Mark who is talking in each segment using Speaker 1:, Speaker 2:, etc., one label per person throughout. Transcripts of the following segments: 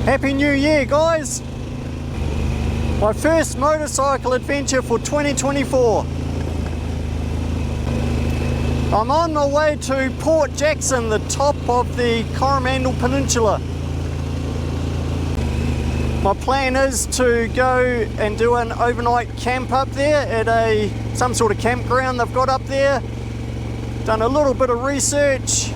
Speaker 1: Happy New Year, guys! My first motorcycle adventure for 2024. I'm on my way to Port Jackson, the top of the Coromandel Peninsula. My plan is to go and do an overnight camp up there at some sort of campground they've got up there. Done a little bit of research.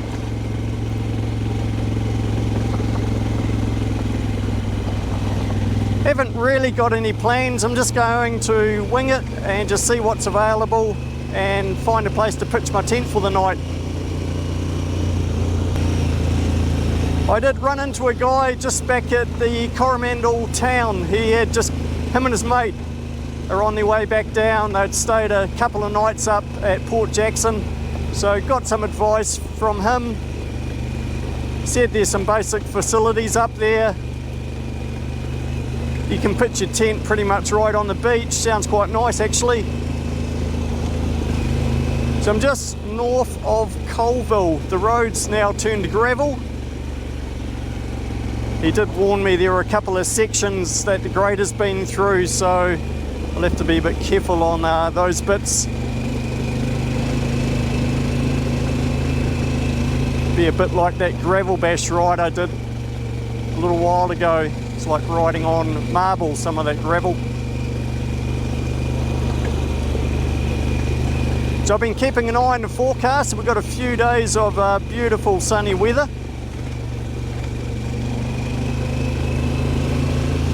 Speaker 1: Haven't really got any plans. I'm just going to wing it and just see what's available and find a place to pitch my tent for the night. I did run into a guy just back at the Coromandel town. Him and his mate are on their way back down. They'd stayed a couple of nights up at Port Jackson, so got some advice from him. Said there's some basic facilities up there. You can pitch your tent pretty much right on the beach. Sounds quite nice actually. So I'm just north of Colville. The road's now turned to gravel. He did warn me there were a couple of sections that the grader's been through, so I'll have to be a bit careful on those bits. Be a bit like that gravel bash ride I did a little while ago. It's like riding on marble, some of that gravel. So I've been keeping an eye on the forecast. We've got a few days of beautiful sunny weather.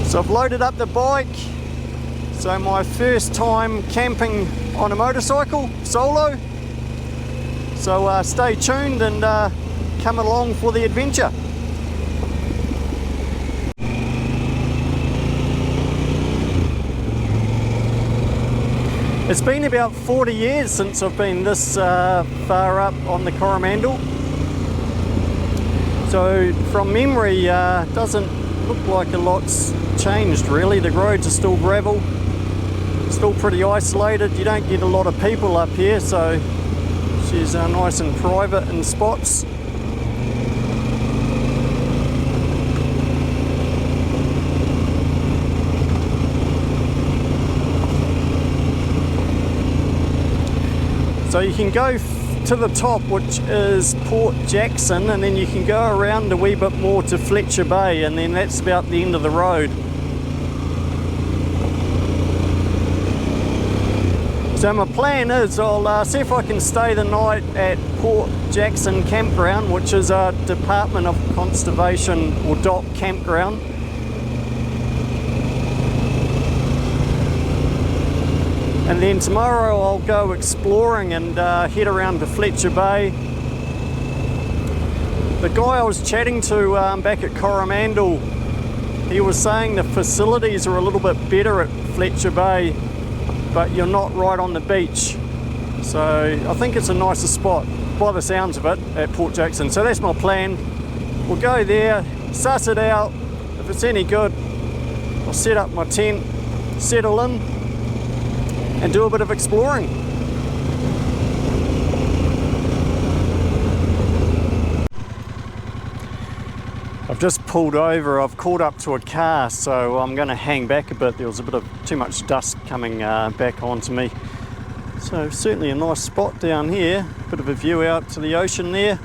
Speaker 1: So I've loaded up the bike. So my first time camping on a motorcycle, solo. So stay tuned and come along for the adventure. It's been about 40 years since I've been this far up on the Coromandel. So from memory, doesn't look like a lot's changed really. The roads are still gravel, still pretty isolated. You don't get a lot of people up here, so she's nice and private in spots. So you can go to the top, which is Port Jackson, and then you can go around a wee bit more to Fletcher Bay, and then that's about the end of the road. So my plan is I'll see if I can stay the night at Port Jackson Campground, which is a Department of Conservation or DOC campground. And then tomorrow I'll go exploring and head around to Fletcher Bay. The guy I was chatting to back at Coromandel, he was saying the facilities are a little bit better at Fletcher Bay, but you're not right on the beach. So I think it's a nicer spot by the sounds of it at Port Jackson. So that's my plan. We'll go there, suss it out. If it's any good, I'll set up my tent, settle in, and do a bit of exploring. I've just pulled over. I've caught up to a car, so I'm going to hang back a bit. There was a bit of too much dust coming back onto me. So certainly a nice spot down here. Bit of a view out to the ocean there.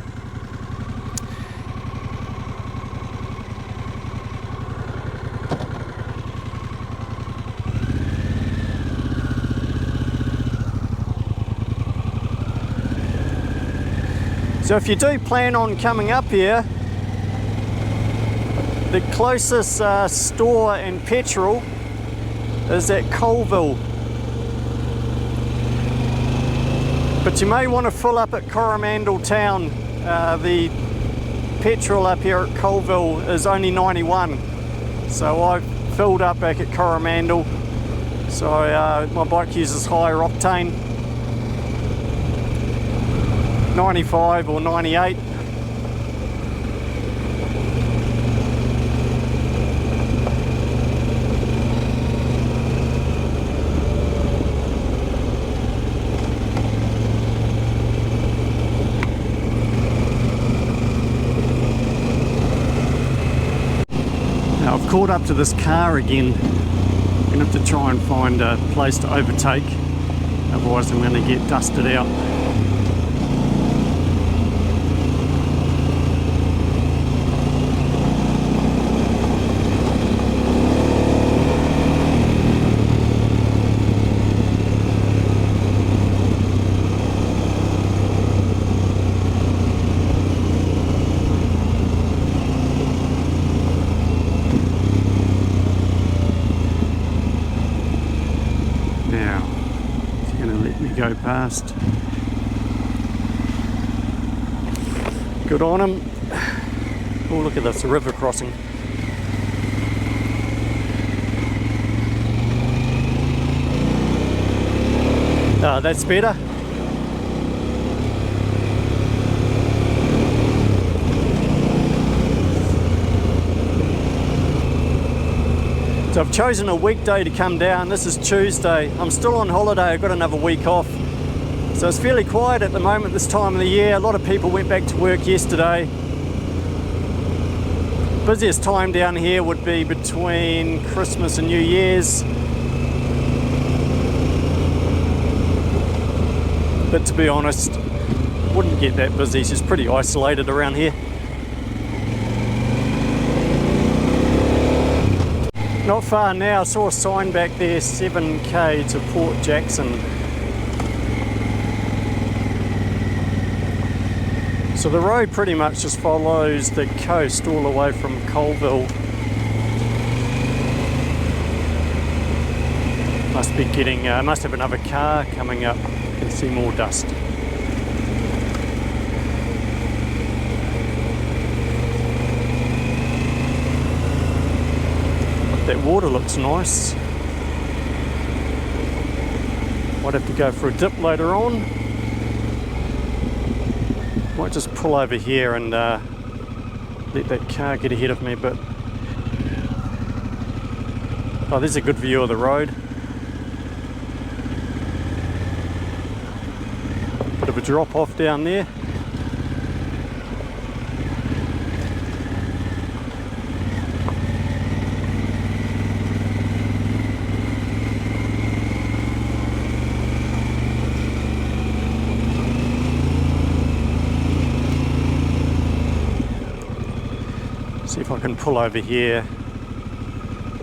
Speaker 1: So if you do plan on coming up here, the closest store and petrol is at Colville. But you may want to fill up at Coromandel town. The petrol up here at Colville is only 91. So I've filled up back at Coromandel. So my bike uses higher octane. 95 or 98. Now I've caught up to this car again. I'm going to have to try and find a place to overtake, otherwise I'm going to get dusted out. Go past. Good on him. Oh, look at this, a river crossing. That's better. So I've chosen a weekday to come down. This is Tuesday. I'm still on holiday. I've got another week off. So it's fairly quiet at the moment this time of the year. A lot of people went back to work yesterday. Busiest time down here would be between Christmas and New Year's. But to be honest, wouldn't get that busy. It's just pretty isolated around here. Not far now, I saw a sign back there, 7k to Port Jackson. So the road pretty much just follows the coast all the way from Colville. Must be getting, must have another car coming up. You can see more dust. That water looks nice. Might have to go for a dip later on. Might just pull over here and let that car get ahead of me a bit. Oh, there's a good view of the road. Bit of a drop off down there. See if I can pull over here.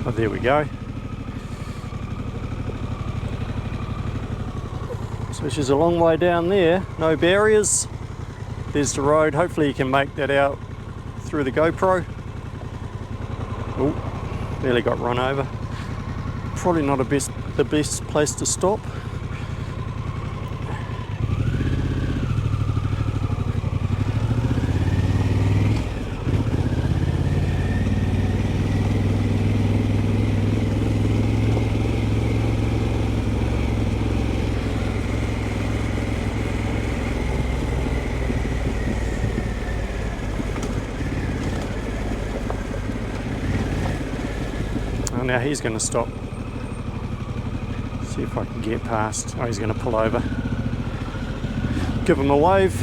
Speaker 1: Oh, there we go. So she's a long way down there, no barriers. There's the road. Hopefully you can make that out through the GoPro. Oh, nearly got run over. Probably not the best place to stop. Now he's going to stop. See if I can get past. Oh, he's going to pull over. Give him a wave.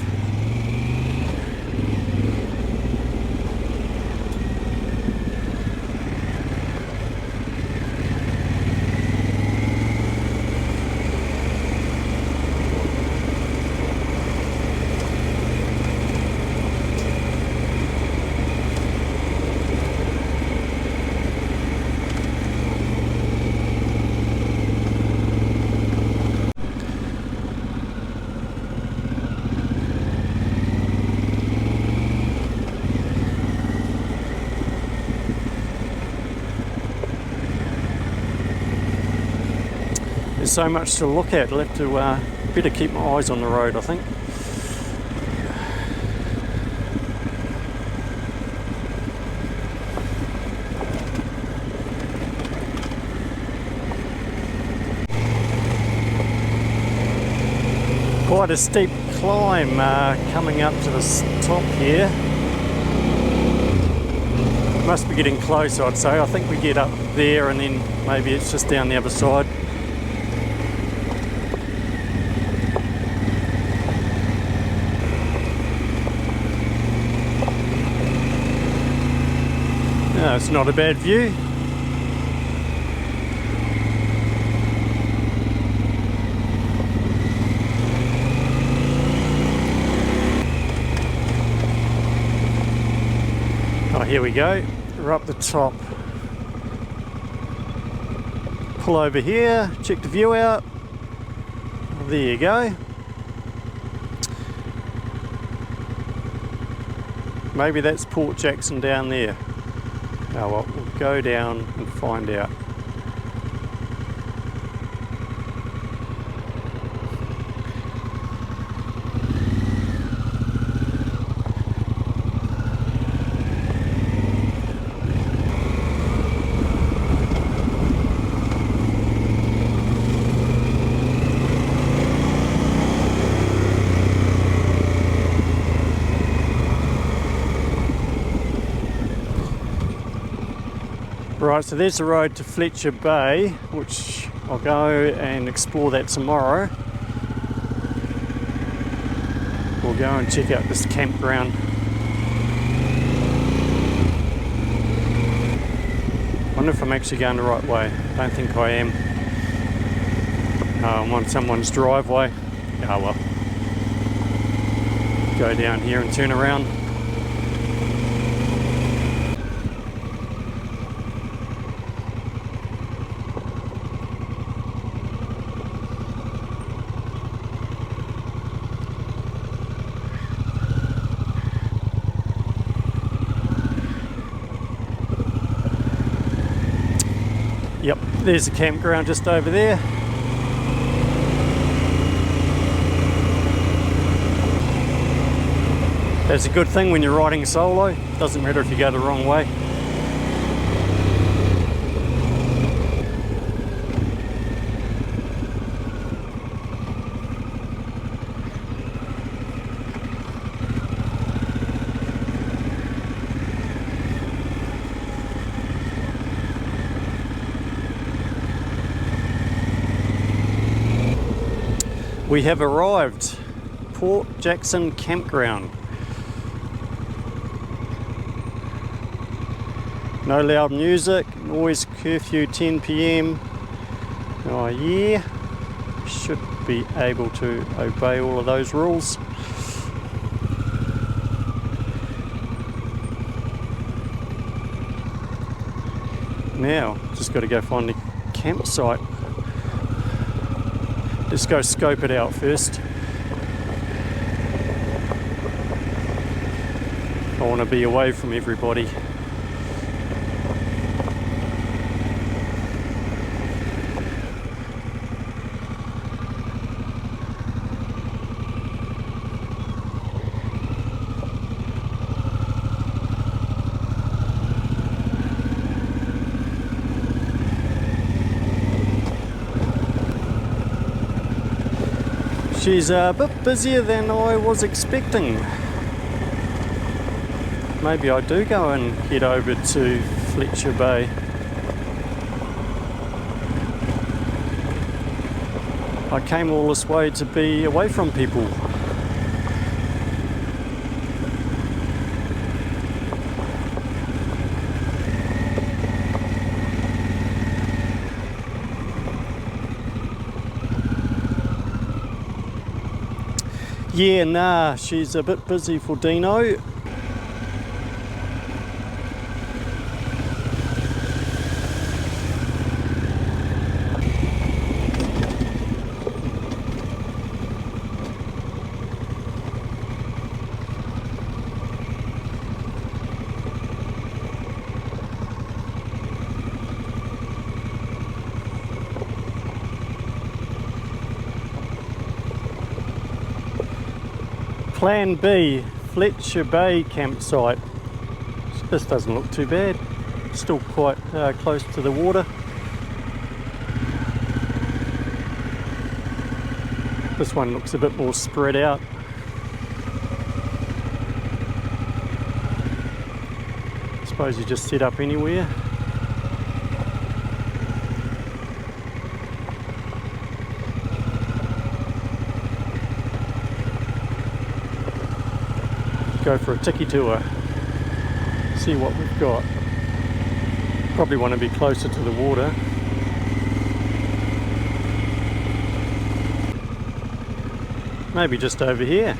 Speaker 1: There's so much to look at. I'll have to better keep my eyes on the road, I think. Quite a steep climb coming up to the top here. Must be getting close, I'd say. I think we get up there and then maybe it's just down the other side. No, it's not a bad view. Oh, here we go. We're up the top. Pull over here, check the view out. There you go. Maybe that's Port Jackson down there. Oh well, we'll go down and find out. Right, so there's the road to Fletcher Bay, which I'll go and explore that tomorrow. We'll go and check out this campground. Wonder if I'm actually going the right way. Don't think I am. I'm on someone's driveway. Oh well. Go down here and turn around. Yep, there's the campground just over there. That's a good thing when you're riding solo. Doesn't matter if you go the wrong way. We have arrived. Port Jackson Campground. No loud music, noise curfew 10 PM. Oh yeah, should be able to obey all of those rules. Now, just got to go find the campsite. Let's go scope it out first. I want to be away from everybody. She's a bit busier than I was expecting. Maybe I do go and head over to Fletcher Bay. I came all this way to be away from people. Yeah, nah, she's a bit busy for Deano. Plan B, Fletcher Bay campsite. This doesn't look too bad. Still quite close to the water. This one looks a bit more spread out. I suppose you just set up anywhere. Go for a tiki tour, see what we've got. Probably want to be closer to the water. Maybe just over here.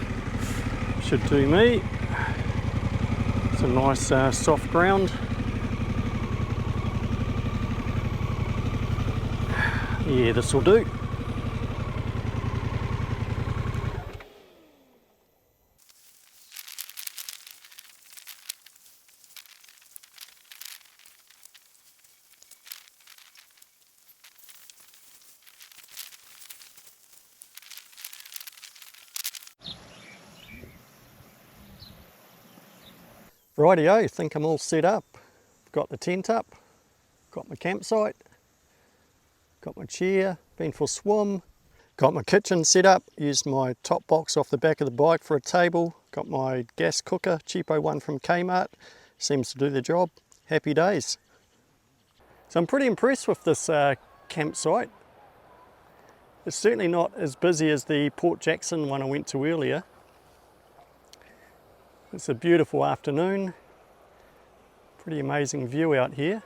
Speaker 1: Should do me. It's a nice soft ground. Yeah, this will do. Rightio, think I'm all set up. Got the tent up, got my campsite, got my chair, been for a swim, got my kitchen set up, used my top box off the back of the bike for a table, got my gas cooker, cheapo one from Kmart, seems to do the job. Happy days. So I'm pretty impressed with this campsite. It's certainly not as busy as the Port Jackson one I went to earlier. It's a beautiful afternoon, pretty amazing view out here.